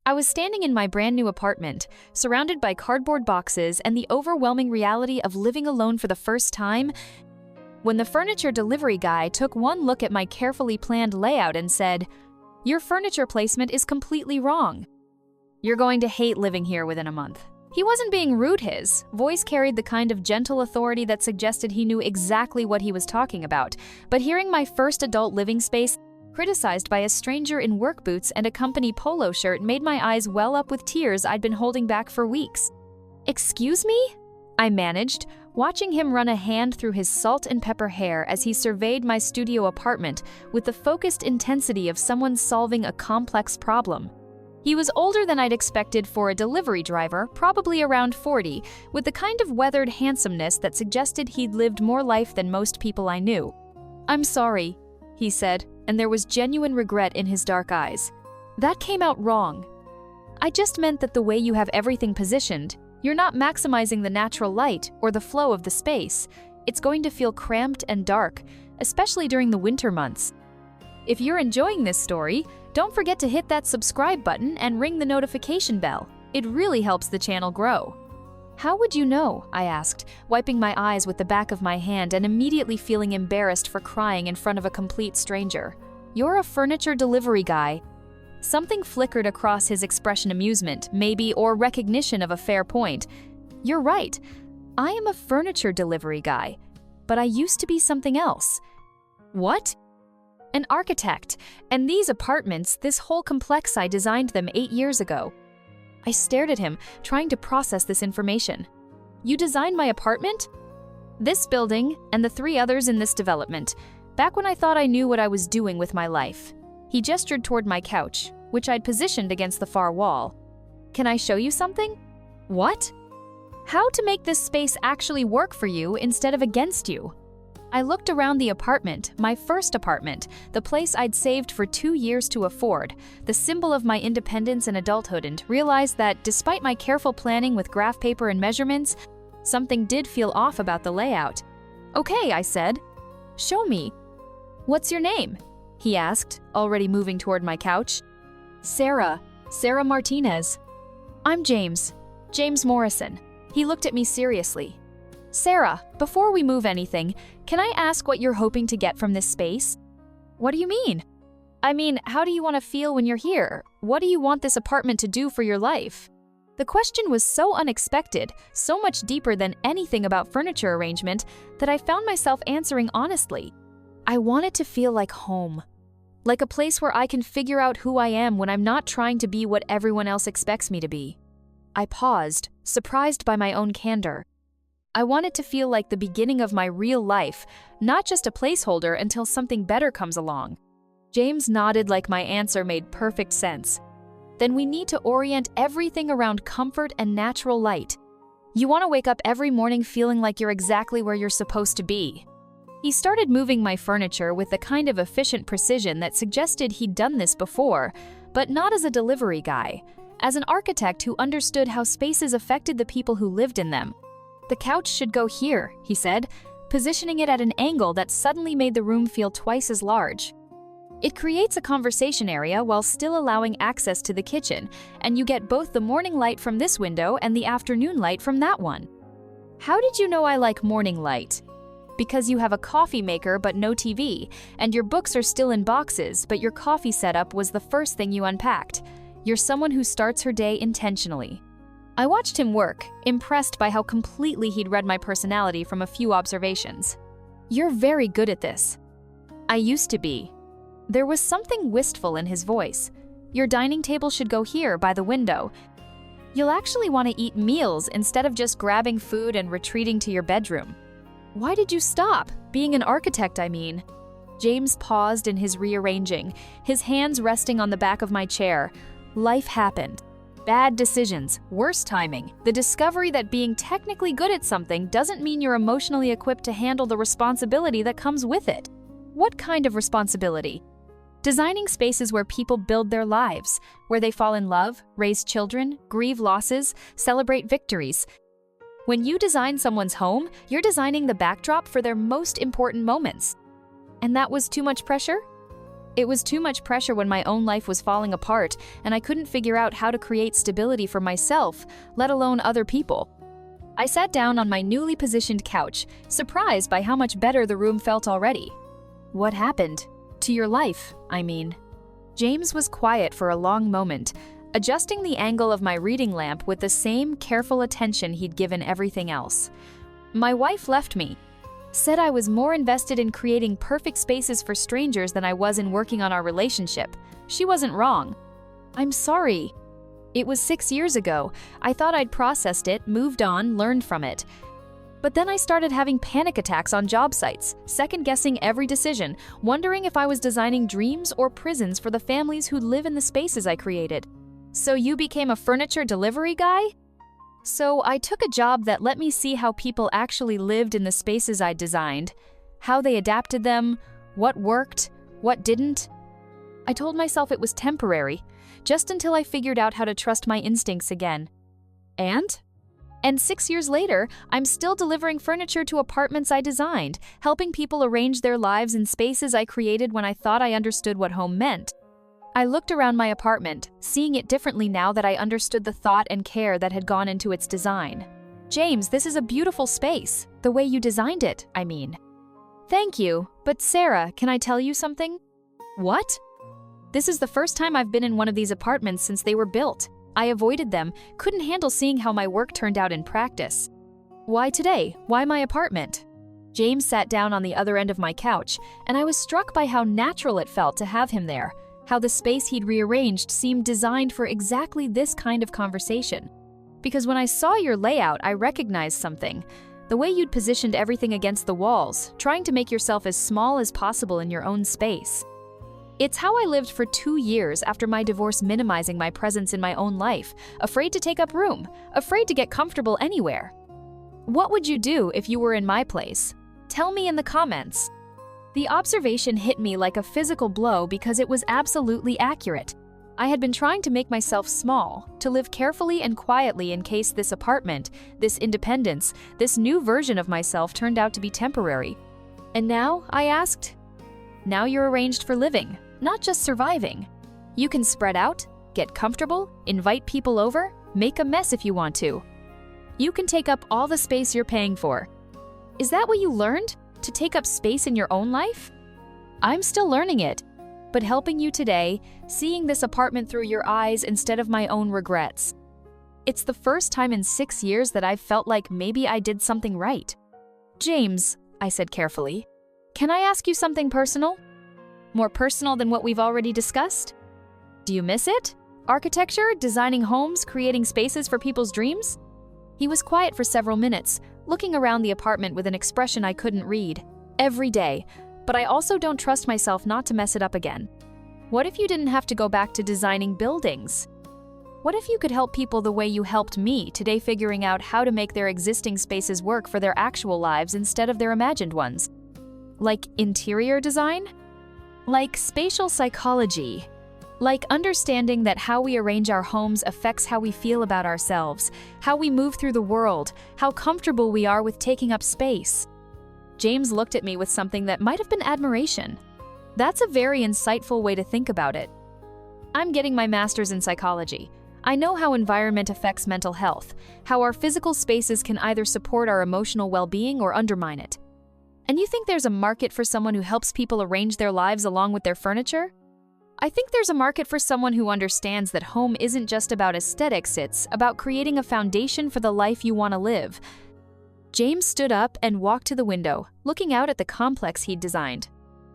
I was standing in my brand new apartment, surrounded by cardboard boxes and the overwhelming reality of living alone for the first time, when the furniture delivery guy took one look at my carefully planned layout and said, "Your furniture placement is completely wrong. You're going to hate living here within a month." He wasn't being rude. His voice carried the kind of gentle authority that suggested he knew exactly what he was talking about. But hearing my first adult living space criticized by a stranger in work boots and a company polo shirt made my eyes well up with tears I'd been holding back for weeks. "Excuse me?" I managed, watching him run a hand through his salt and pepper hair as he surveyed my studio apartment with the focused intensity of someone solving a complex problem. He was older than I'd expected for a delivery driver, probably around 40, with the kind of weathered handsomeness that suggested he'd lived more life than most people I knew. "I'm sorry," he said, and there was genuine regret in his dark eyes. "That came out wrong. I just meant that the way you have everything positioned, you're not maximizing the natural light or the flow of the space. It's going to feel cramped and dark, especially during the winter months." If you're enjoying this story, don't forget to hit that subscribe button and ring the notification bell. It really helps the channel grow. "How would you know?" I asked, wiping my eyes with the back of my hand and immediately feeling embarrassed for crying in front of a complete stranger. "You're a furniture delivery guy." Something flickered across his expression, amusement, maybe, or recognition of a fair point. "You're right. I am a furniture delivery guy, but I used to be something else." "What?" "An architect, and these apartments, this whole complex, I designed them 8 years ago." I stared at him, trying to process this information. "You designed my apartment?" "This building, and the 3 others in this development, back when I thought I knew what I was doing with my life." He gestured toward my couch, which I'd positioned against the far wall. "Can I show you something?" "What?" "How to make this space actually work for you instead of against you." I looked around the apartment, my first apartment, the place I'd saved for 2 years to afford, the symbol of my independence and adulthood, and realized that despite my careful planning with graph paper and measurements, something did feel off about the layout. "Okay," I said. "Show me." "What's your name?" he asked, already moving toward my couch. Sarah Martinez." "I'm James Morrison." He looked at me seriously. "Sarah, before we move anything, can I ask what you're hoping to get from this space?" "What do you mean?" "I mean, how do you want to feel when you're here? What do you want this apartment to do for your life?" The question was so unexpected, so much deeper than anything about furniture arrangement, that I found myself answering honestly. I want it to feel like home. Like a place where I can figure out who I am when I'm not trying to be what everyone else expects me to be. I paused, surprised by my own candor. I want it to feel like the beginning of my real life, not just a placeholder until something better comes along. James nodded like my answer made perfect sense. "Then we need to orient everything around comfort and natural light. You want to wake up every morning feeling like you're exactly where you're supposed to be." He started moving my furniture with the kind of efficient precision that suggested he'd done this before, but not as a delivery guy, as an architect who understood how spaces affected the people who lived in them. "The couch should go here," he said, positioning it at an angle that suddenly made the room feel twice as large. "It creates a conversation area while still allowing access to the kitchen, and you get both the morning light from this window and the afternoon light from that one." "How did you know I like morning light?" "Because you have a coffee maker but no TV, and your books are still in boxes, but your coffee setup was the first thing you unpacked. You're someone who starts her day intentionally." I watched him work, impressed by how completely he'd read my personality from a few observations. "You're very good at this." "I used to be." There was something wistful in his voice. "Your dining table should go here by the window. You'll actually want to eat meals instead of just grabbing food and retreating to your bedroom." "Why did you stop? Being an architect, I mean." James paused in his rearranging, his hands resting on the back of my chair. "Life happened. Bad decisions, worse timing, the discovery that being technically good at something doesn't mean you're emotionally equipped to handle the responsibility that comes with it." "What kind of responsibility?" "Designing spaces where people build their lives, where they fall in love, raise children, grieve losses, celebrate victories. When you design someone's home, you're designing the backdrop for their most important moments." "And that was too much pressure?" It was too much pressure when my own life was falling apart, and I couldn't figure out how to create stability for myself, let alone other people. I sat down on my newly positioned couch, surprised by how much better the room felt already. What happened? To your life, I mean. James was quiet for a long moment, adjusting the angle of my reading lamp with the same careful attention he'd given everything else. My wife left me, said I was more invested in creating perfect spaces for strangers than I was in working on our relationship. She wasn't wrong. I'm sorry. It was 6 years ago. I thought I'd processed it, moved on, learned from it. But then I started having panic attacks on job sites, second-guessing every decision, wondering if I was designing dreams or prisons for the families who live in the spaces I created. So you became a furniture delivery guy? So I took a job that let me see how people actually lived in the spaces I designed, how they adapted them, what worked, what didn't. I told myself it was temporary, just until I figured out how to trust my instincts again. And 6 years later, I'm still delivering furniture to apartments I designed, helping people arrange their lives in spaces I created when I thought I understood what home meant. I looked around my apartment, seeing it differently now that I understood the thought and care that had gone into its design. James, this is a beautiful space, the way you designed it, I mean. Thank you, but Sarah, can I tell you something? What? This is the first time I've been in one of these apartments since they were built. I avoided them, couldn't handle seeing how my work turned out in practice. Why today? Why my apartment? James sat down on the other end of my couch, and I was struck by how natural it felt to have him there, how the space he'd rearranged seemed designed for exactly this kind of conversation. Because when I saw your layout, I recognized something. The way you'd positioned everything against the walls, trying to make yourself as small as possible in your own space. It's how I lived for 2 years after my divorce, minimizing my presence in my own life, afraid to take up room, afraid to get comfortable anywhere. What would you do if you were in my place? Tell me in the comments. The observation hit me like a physical blow because it was absolutely accurate. I had been trying to make myself small, to live carefully and quietly in case this apartment, this independence, this new version of myself turned out to be temporary. And now, I asked? Now you're arranged for living, not just surviving. You can spread out, get comfortable, invite people over, make a mess if you want to. You can take up all the space you're paying for. Is that what you learned? To take up space in your own life? I'm still learning it, but helping you today, seeing this apartment through your eyes instead of my own regrets. It's the first time in 6 years that I've felt like maybe I did something right. James, I said carefully, can I ask you something personal? More personal than what we've already discussed? Do you miss it? Architecture, designing homes, creating spaces for people's dreams? He was quiet for several minutes, looking around the apartment with an expression I couldn't read. Every day, but I also don't trust myself not to mess it up again. What if you didn't have to go back to designing buildings? What if you could help people the way you helped me today, figuring out how to make their existing spaces work for their actual lives instead of their imagined ones? Like interior design? Like spatial psychology? Like understanding that how we arrange our homes affects how we feel about ourselves, how we move through the world, how comfortable we are with taking up space. James looked at me with something that might have been admiration. That's a very insightful way to think about it. I'm getting my master's in psychology. I know how environment affects mental health, how our physical spaces can either support our emotional well-being or undermine it. And you think there's a market for someone who helps people arrange their lives along with their furniture? I think there's a market for someone who understands that home isn't just about aesthetics, it's about creating a foundation for the life you want to live. James stood up and walked to the window, looking out at the complex he'd designed.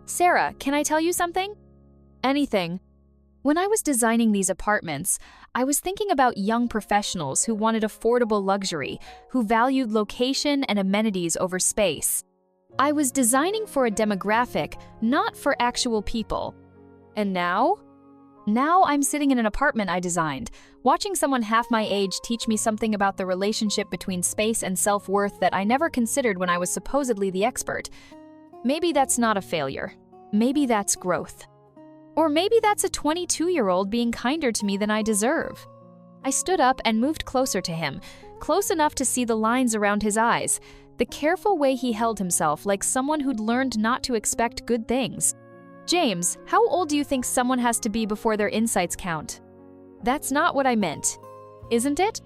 Sarah, can I tell you something? Anything. When I was designing these apartments, I was thinking about young professionals who wanted affordable luxury, who valued location and amenities over space. I was designing for a demographic, not for actual people. And now? Now I'm sitting in an apartment I designed, watching someone half my age teach me something about the relationship between space and self-worth that I never considered when I was supposedly the expert. Maybe that's not a failure. Maybe that's growth. Or maybe that's a 22-year-old being kinder to me than I deserve. I stood up and moved closer to him, close enough to see the lines around his eyes, the careful way he held himself like someone who'd learned not to expect good things. James, how old do you think someone has to be before their insights count? That's not what I meant, isn't it?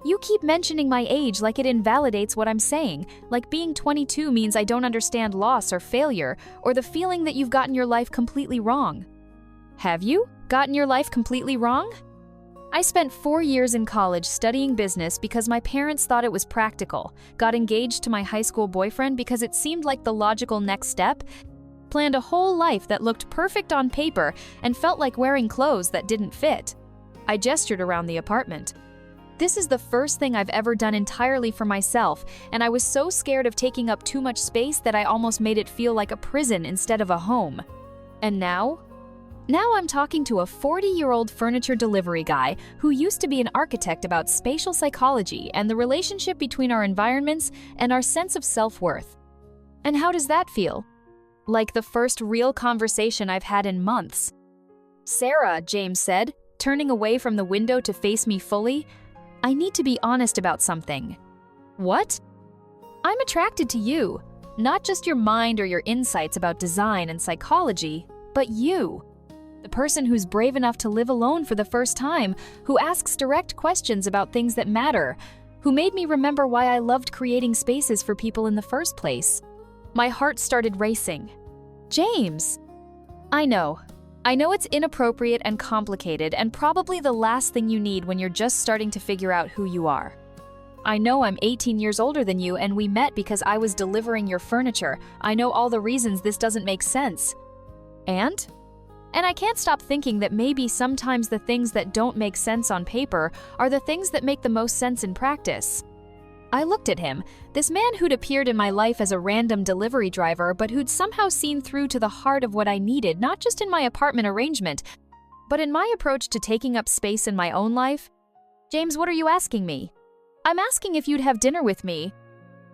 You keep mentioning my age like it invalidates what I'm saying, like being 22 means I don't understand loss or failure, or the feeling that you've gotten your life completely wrong. Have you gotten your life completely wrong? I spent 4 years in college studying business because my parents thought it was practical, got engaged to my high school boyfriend because it seemed like the logical next step, planned a whole life that looked perfect on paper and felt like wearing clothes that didn't fit. I gestured around the apartment. This is the first thing I've ever done entirely for myself, and I was so scared of taking up too much space that I almost made it feel like a prison instead of a home. And now? Now I'm talking to a 40-year-old furniture delivery guy who used to be an architect about spatial psychology and the relationship between our environments and our sense of self-worth. And how does that feel? Like the first real conversation I've had in months. Sarah, James said, turning away from the window to face me fully, I need to be honest about something. What? I'm attracted to you. Not just your mind or your insights about design and psychology, but you. The person who's brave enough to live alone for the first time, who asks direct questions about things that matter, who made me remember why I loved creating spaces for people in the first place. My heart started racing. James! I know it's inappropriate and complicated and probably the last thing you need when you're just starting to figure out who you are. I know I'm 18 years older than you and we met because I was delivering your furniture. I know all the reasons this doesn't make sense. And I can't stop thinking that maybe sometimes the things that don't make sense on paper are the things that make the most sense in practice. I looked at him, this man who'd appeared in my life as a random delivery driver, but who'd somehow seen through to the heart of what I needed, not just in my apartment arrangement, but in my approach to taking up space in my own life. James, what are you asking me? I'm asking if you'd have dinner with me.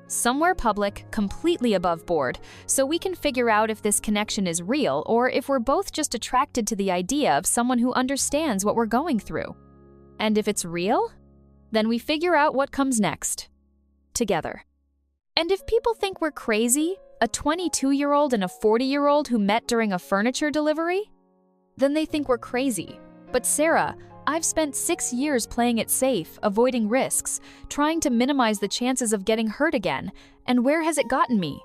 Somewhere public, completely above board, so we can figure out if this connection is real or if we're both just attracted to the idea of someone who understands what we're going through. And if it's real, then we figure out what comes next. Together. And if people think we're crazy, a 22-year-old and a 40-year-old who met during a furniture delivery, then they think we're crazy. But Sarah, I've spent 6 years playing it safe, avoiding risks, trying to minimize the chances of getting hurt again. And where has it gotten me?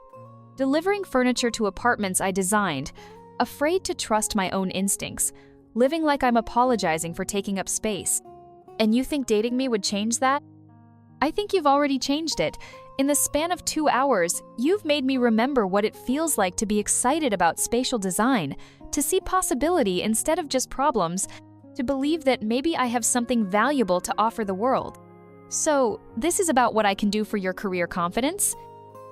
Delivering furniture to apartments I designed, afraid to trust my own instincts, living like I'm apologizing for taking up space. And you think dating me would change that? I think you've already changed it. In the span of 2 hours, you've made me remember what it feels like to be excited about spatial design, to see possibility instead of just problems, to believe that maybe I have something valuable to offer the world. So, this is about what I can do for your career confidence?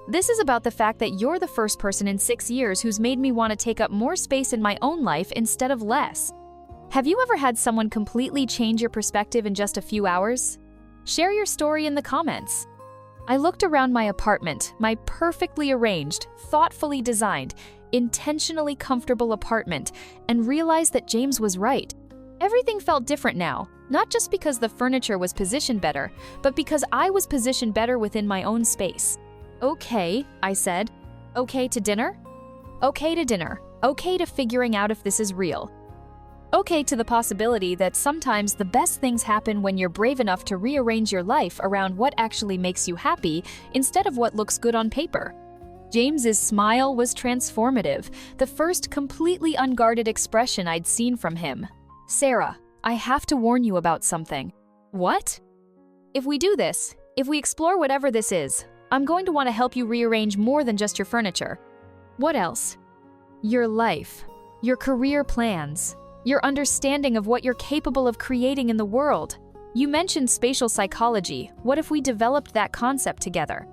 This is about the fact that you're the first person in 6 years who's made me want to take up more space in my own life instead of less. Have you ever had someone completely change your perspective in just a few hours? Share your story in the comments. I looked around my apartment, my perfectly arranged, thoughtfully designed, intentionally comfortable apartment, and realized that James was right. Everything felt different now, not just because the furniture was positioned better, but because I was positioned better within my own space. Okay, I said. Okay to dinner? Okay to dinner. Okay to figuring out if this is real. Okay to the possibility that sometimes the best things happen when you're brave enough to rearrange your life around what actually makes you happy instead of what looks good on paper. James's smile was transformative, the first completely unguarded expression I'd seen from him. Sarah, I have to warn you about something. What? If we do this, if we explore whatever this is, I'm going to want to help you rearrange more than just your furniture. What else? Your life, your career plans, your understanding of what you're capable of creating in the world. You mentioned spatial psychology. What if we developed that concept together?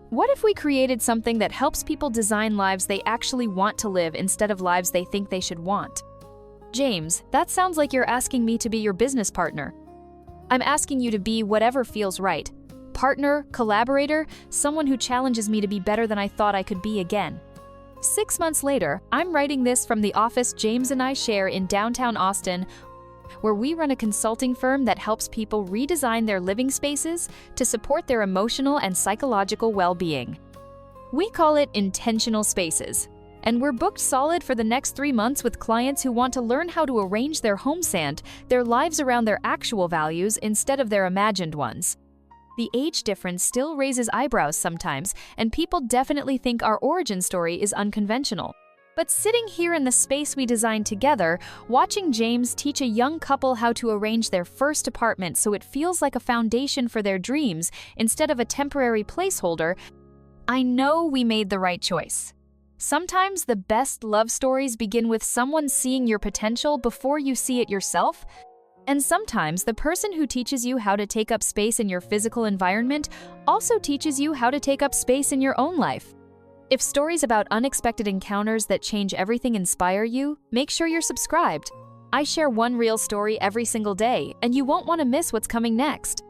What if we created something that helps people design lives they actually want to live instead of lives they think they should want? James, that sounds like you're asking me to be your business partner. I'm asking you to be whatever feels right. Partner, collaborator, someone who challenges me to be better than I thought I could be again. 6 months later, I'm writing this from the office James and I share in downtown Austin, where we run a consulting firm that helps people redesign their living spaces to support their emotional and psychological well-being. We call it Intentional Spaces, and we're booked solid for the next 3 months with clients who want to learn how to arrange their home sand, their lives around their actual values instead of their imagined ones. The age difference still raises eyebrows sometimes, and people definitely think our origin story is unconventional. But sitting here in the space we designed together, watching James teach a young couple how to arrange their first apartment so it feels like a foundation for their dreams instead of a temporary placeholder, I know we made the right choice. Sometimes the best love stories begin with someone seeing your potential before you see it yourself. And sometimes the person who teaches you how to take up space in your physical environment also teaches you how to take up space in your own life. If stories about unexpected encounters that change everything inspire you, make sure you're subscribed. I share one real story every single day, and you won't want to miss what's coming next.